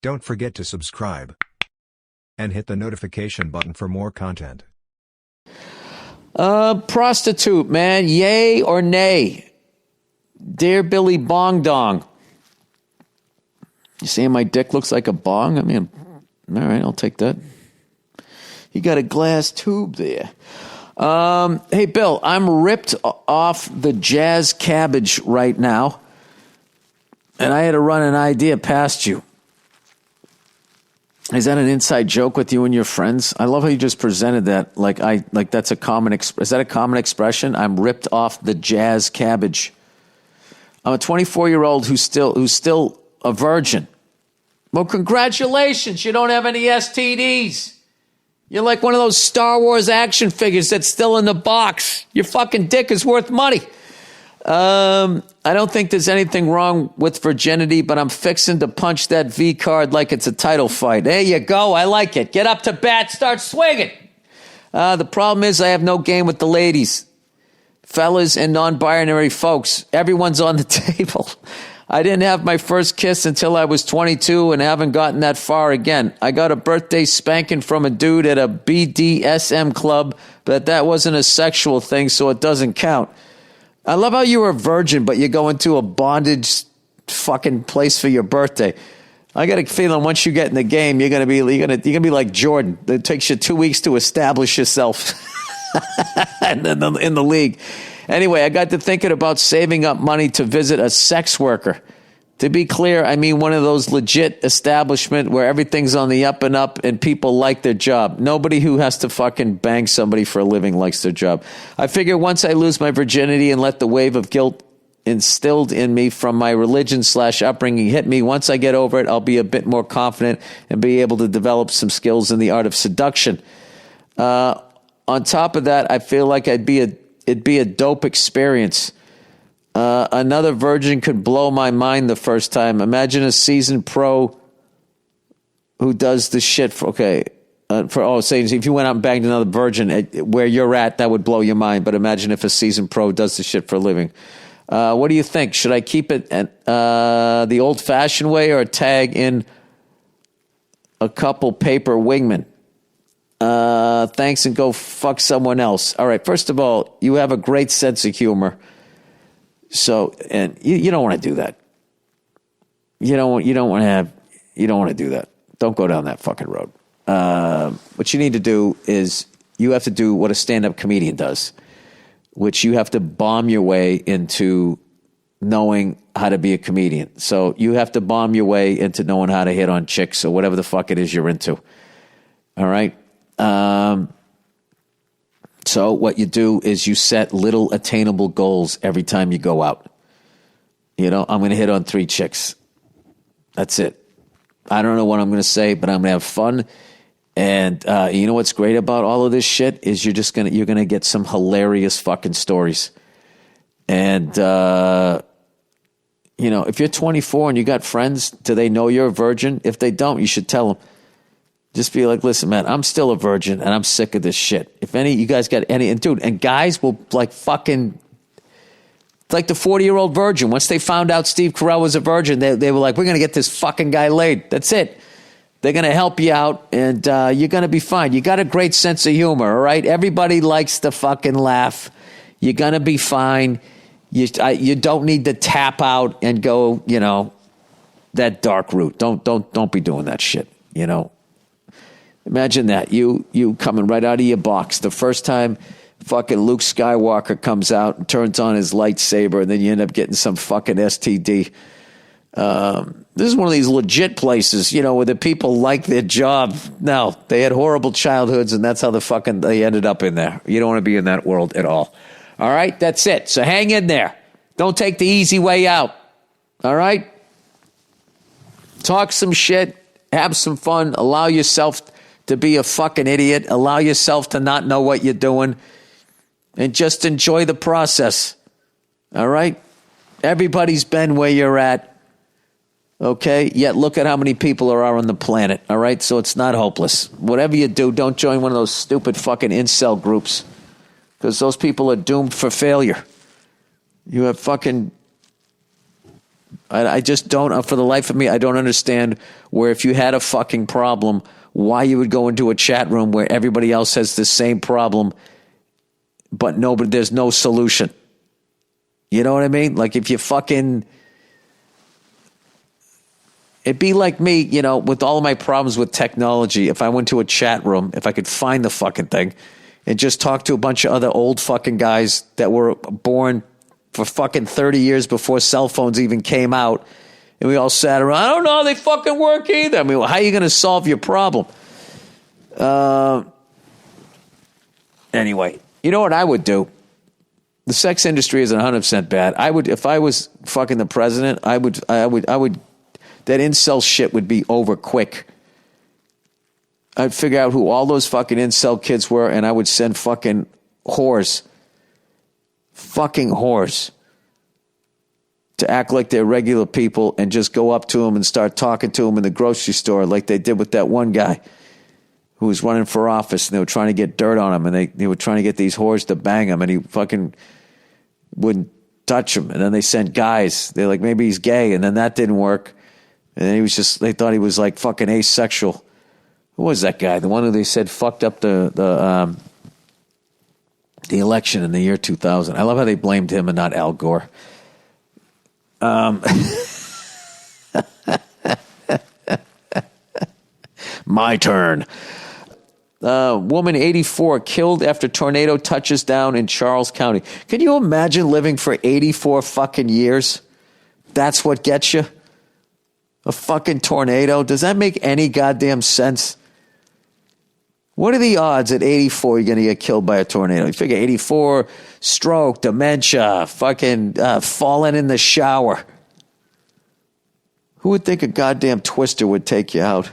Don't forget to subscribe and hit the notification button for more content. Prostitute, man, yay or nay? Dear Billy Bong Dong. You saying my dick looks like a bong? I mean, all right, I'll take that. You got a glass tube there. Hey, Bill, I'm ripped off the jazz cabbage right now, and I had to run an idea past you. Is that an inside joke with you and your friends? I love how you just presented that like that's a common is that a common expression? I'm ripped off the jazz cabbage. I'm a 24-year-old who's still a virgin. Well, congratulations, you don't have any STDs. You're like one of those Star Wars action figures that's still in the box. Your fucking dick is worth money. I don't think there's anything wrong with virginity, but I'm fixing to punch that V card like it's a title fight. There you go. I like it. Get up to bat, start swinging. The problem is I have no game with the ladies. Fellas and non-binary folks, everyone's on the table. I didn't have my first kiss until I was 22 and haven't gotten that far again. I got a birthday spanking from a dude at a BDSM club, but that wasn't a sexual thing, so it doesn't count. I love how you were a virgin, but you go into a bondage fucking place for your birthday. I got a feeling once you get in the game, you're gonna be like Jordan. It takes you 2 weeks to establish yourself in the league. Anyway, I got to thinking about saving up money to visit a sex worker. To be clear, I mean one of those legit establishment where everything's on the up and up and people like their job. Nobody who has to fucking bang somebody for a living likes their job. I figure once I lose my virginity and let the wave of guilt instilled in me from my religion/upbringing hit me, once I get over it, I'll be a bit more confident and be able to develop some skills in the art of seduction. On top of that, I feel like it'd be a dope experience. Another virgin could blow my mind the first time. Imagine a seasoned pro who does the shit for, say if you went out and banged another virgin where you're at, that would blow your mind. But imagine if a seasoned pro does the shit for a living. What do you think? Should I keep it the old fashioned way or tag in a couple paper wingmen? Thanks and go fuck someone else. All right. First of all, you have a great sense of humor. So, and you don't want to do that. You don't want to do that. Don't go down that fucking road. What you need to do is you have to do what a stand-up comedian does, which you have to bomb your way into knowing how to be a comedian. So you have to bomb your way into knowing how to hit on chicks or whatever the fuck it is you're into. All right. So what you do is you set little attainable goals every time you go out. You know, I'm going to hit on 3 chicks. That's it. I don't know what I'm going to say, but I'm going to have fun. And you know what's great about all of this shit is you're going to get some hilarious fucking stories. And you know, if you're 24 and you got friends, do they know you're a virgin? If they don't, you should tell them. Just be like, listen, man, I'm still a virgin and I'm sick of this shit. If any, you guys got any, and dude, and guys will like fucking, like the 40-year-old virgin. Once they found out Steve Carell was a virgin, they were like, we're going to get this fucking guy laid. That's it. They're going to help you out and you're going to be fine. You got a great sense of humor, all right? Everybody likes to fucking laugh. You're going to be fine. You don't need to tap out and go, you know, that dark route. Don't be doing that shit, you know? Imagine that. You coming right out of your box. The first time fucking Luke Skywalker comes out and turns on his lightsaber, and then you end up getting some fucking STD. This is one of these legit places, you know, where the people like their job. No, they had horrible childhoods, and that's how they ended up in there. You don't want to be in that world at all. All right? That's it. So hang in there. Don't take the easy way out. All right? Talk some shit. Have some fun. Allow yourself to be a fucking idiot. Allow yourself to not know what you're doing. And just enjoy the process. All right? Everybody's been where you're at. Okay? Yet look at how many people there are on the planet. All right? So it's not hopeless. Whatever you do, don't join one of those stupid fucking incel groups. Because those people are doomed for failure. You have fucking I just don't, for the life of me, I don't understand where if you had a fucking problem, why you would go into a chat room where everybody else has the same problem, but there's no solution. You know what I mean? Like if you fucking, it'd be like me, you know, with all of my problems with technology, if I went to a chat room, if I could find the fucking thing and just talk to a bunch of other old fucking guys that were born for fucking 30 years before cell phones even came out, and we all sat around, I don't know how they fucking work either. I mean, how are you going to solve your problem? Anyway, you know what I would do? The sex industry isn't 100% bad. I would, if I was fucking the president, I would, that incel shit would be over quick. I'd figure out who all those fucking incel kids were, and I would send fucking whores to act like they're regular people and just go up to them and start talking to them in the grocery store like they did with that one guy who was running for office, and they were trying to get dirt on him, and they were trying to get these whores to bang him, and he fucking wouldn't touch him. And then they sent guys. They're like, maybe he's gay, and then that didn't work. And then they thought he was like fucking asexual. Who was that guy? The one who they said fucked up the election in the year 2000. I love how they blamed him and not Al Gore. My turn. Woman 84 killed after tornado touches down in Charles County. Can you imagine living for 84 fucking years? That's what gets you? A fucking tornado? Does that make any goddamn sense? What are the odds at 84 you're going to get killed by a tornado? You figure 84, stroke, dementia, fucking falling in the shower. Who would think a goddamn twister would take you out?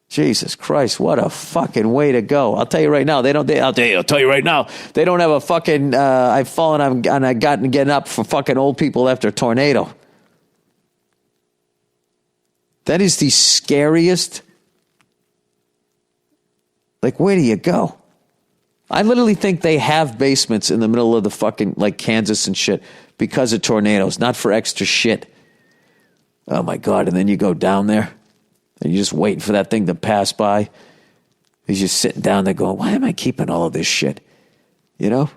Jesus Christ, what a fucking way to go. I'll tell you right now, I'll tell you right now, they don't have a fucking, I've fallen and I've gotten getting up for fucking old people after a tornado. That is the scariest. Like, where do you go? I literally think they have basements in the middle of the fucking, like Kansas and shit, because of tornadoes, not for extra shit. Oh my God. And then you go down there and you're just waiting for that thing to pass by. You're just sitting down there going, why am I keeping all of this shit? You know?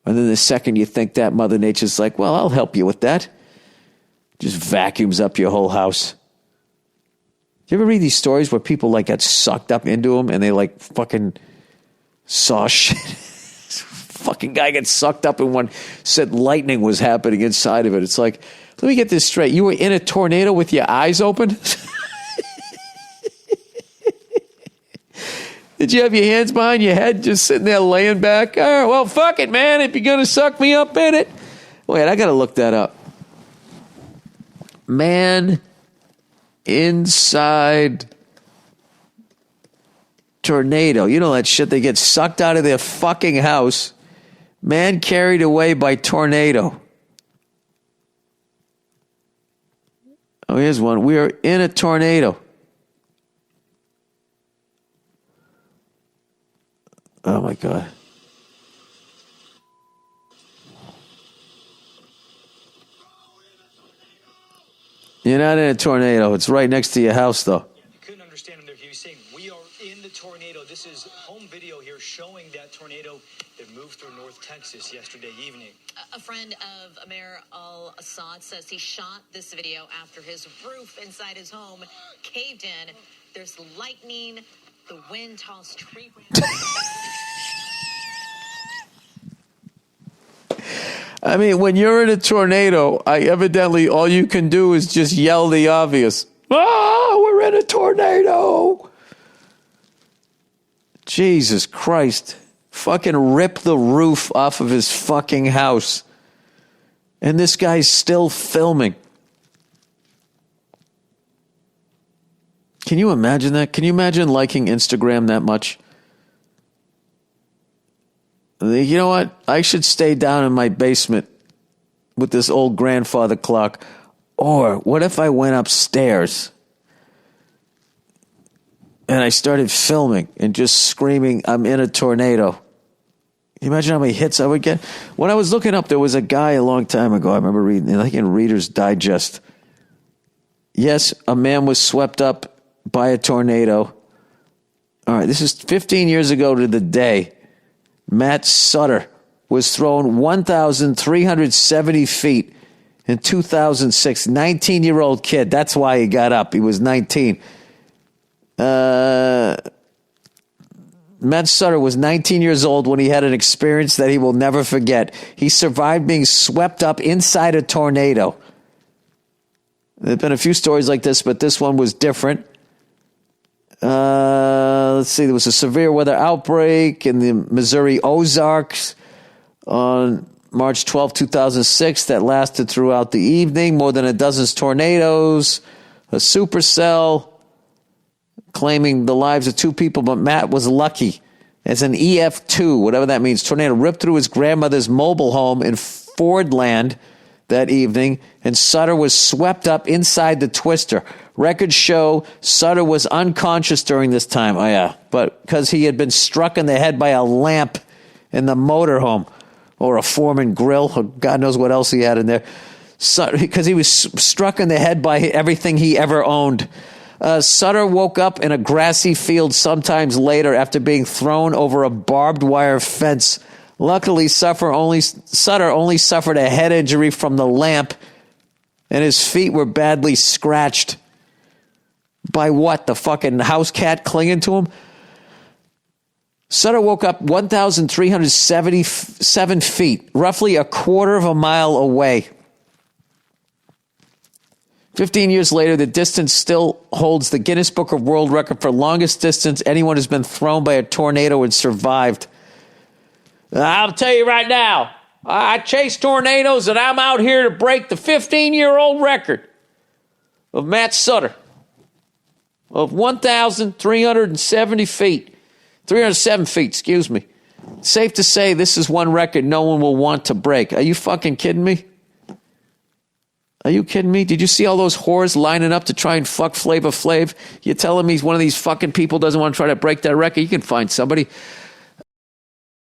And then the second you think that, Mother Nature's like, well, I'll help you with that. Just vacuums up your whole house. You ever read these stories where people like got sucked up into them and they like fucking saw shit? Fucking guy gets sucked up in one, said lightning was happening inside of it. It's like, let me get this straight. You were in a tornado with your eyes open? Did you have your hands behind your head just sitting there laying back? All right, well, fuck it, man. If you're going to suck me up in it. Wait, I got to look that up. Man inside tornado. You know that shit? They get sucked out of their fucking house. Man carried away by tornado. Oh, here's one. We are in a tornado. Oh, my God. You're not in a tornado. It's right next to your house, though. You couldn't understand him there. He was saying, we are in the tornado. This is home video here showing that tornado that moved through North Texas yesterday evening. A friend of Amir al-Assad says he shot this video after his roof inside his home caved in. There's lightning. The wind tossed tree I mean, when you're in a tornado, evidently all you can do is just yell the obvious. We're in a tornado. Jesus Christ. Fucking rip the roof off of his fucking house. And this guy's still filming. Can you imagine that? Can you imagine liking Instagram that much? You know what? I should stay down in my basement with this old grandfather clock. Or what if I went upstairs and I started filming and just screaming, I'm in a tornado. you imagine how many hits I would get? When I was looking up, there was a guy a long time ago. I remember reading, like in Reader's Digest. Yes, a man was swept up by a tornado. All right, this is 15 years ago to the day. Matt Sutter was thrown 1,370 feet in 2006. 19-year-old kid. That's why he got up. He was 19. Matt Sutter was 19 years old when he had an experience that he will never forget. He survived being swept up inside a tornado. There have been a few stories like this, but this one was different. Let's see, there was a severe weather outbreak in the Missouri Ozarks on March 12, 2006 that lasted throughout the evening. More than a dozen tornadoes, a supercell claiming the lives of 2 people, but Matt was lucky. As an EF2, whatever that means, tornado ripped through his grandmother's mobile home in Fordland that evening, and Sutter was swept up inside the twister. Records show Sutter was unconscious during this time. Oh, yeah, but because he had been struck in the head by a lamp in the motorhome or a Foreman grill, or God knows what else he had in there. Because he was struck in the head by everything he ever owned. Sutter woke up in a grassy field sometimes later after being thrown over a barbed wire fence. Luckily, Sutter only suffered a head injury from the lamp, and his feet were badly scratched. By what? The fucking house cat clinging to him? Sutter woke up 1,377 feet, roughly a quarter of a mile away. 15 years later, the distance still holds the Guinness Book of World Record for longest distance anyone has been thrown by a tornado and survived. I'll tell you right now, I chase tornadoes and I'm out here to break the 15-year-old record of Matt Sutter of 1,370 feet. 307 feet, excuse me. Safe to say this is one record no one will want to break. Are you fucking kidding me? Are you kidding me? Did you see all those whores lining up to try and fuck Flavor Flav? You're telling me one of these fucking people doesn't want to try to break that record? You can find somebody.